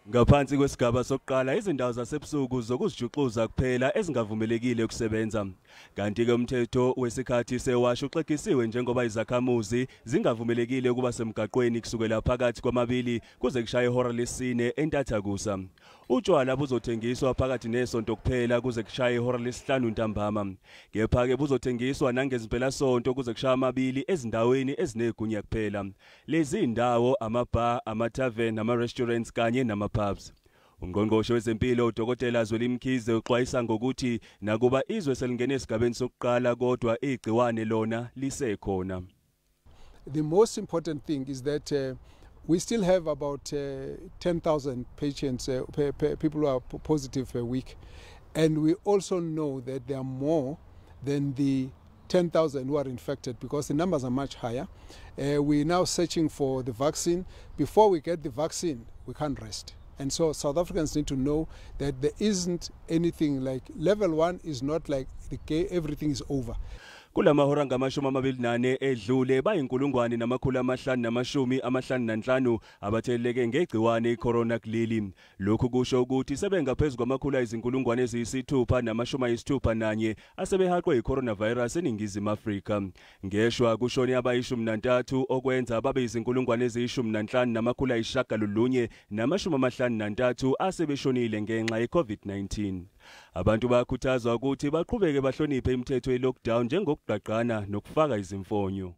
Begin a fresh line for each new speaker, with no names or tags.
Ngaphansi kwesigaba sokuqala izindawo zasebusuku zokuzijuxuza kuphela ezingavumelekile ukusebenza. Kanti ke umthetho wesikhathi sewasho uxegisiwe njengoba izakhamuzi zingavumelekile ukuba semgaqweni kusukela phakathi kwamabili kuze kushaye ihora lesine entathakusa. Utshwala buzothengiswa phakathi nesonto kuphela kuze kushaye ihora lesihlanu ntambama. Kepha ke buzothengiswa nangezimpelasonto kuze kushaye amabili ezindaweni ezinegunya kuphela. Lezi indawo ama-bar, ama-tavern, ama-restaurants kanye nama-pubs. Ungqongqoshe wezempilo uDokotela Zwelimkhize uxwayisa ngokuthi nakuba izwe selingene esigabeni sokuqala kodwa igciwane lona lisekhona.
The most important thing is that we still have about 10,000 patients, people who are positive per week. And we also know that there are more than the 10,000 who are infected because the numbers are much higher. We're now searching for the vaccine. Before we get the vaccine, we can't rest. And so South Africans need to know that there isn't anything like level 1 is not like everything is over.
Kulamahora ngama-24 edlule bayinkulungwane namakhulu amahlanu abatheleleke ngegciwane icorona kuleli. Lokhu kusho ukuthi sebengaphezulu kwamakhulu ayizinkulungwane eziyisithupha nama-61 asebehaqwe i-coronavirus eNingizimu Afrika. Ngeshwa kushone abayi-13 okwenza babe izinkulungwane eziyishumi-9,953 asebeshonile ngenxa ye-COVID-19. Abantu bakhuthazwa ukuthi baqhubeke bahloniphe imithetho ye-lockdown njengokugqagqana nokufaka izimfonyo.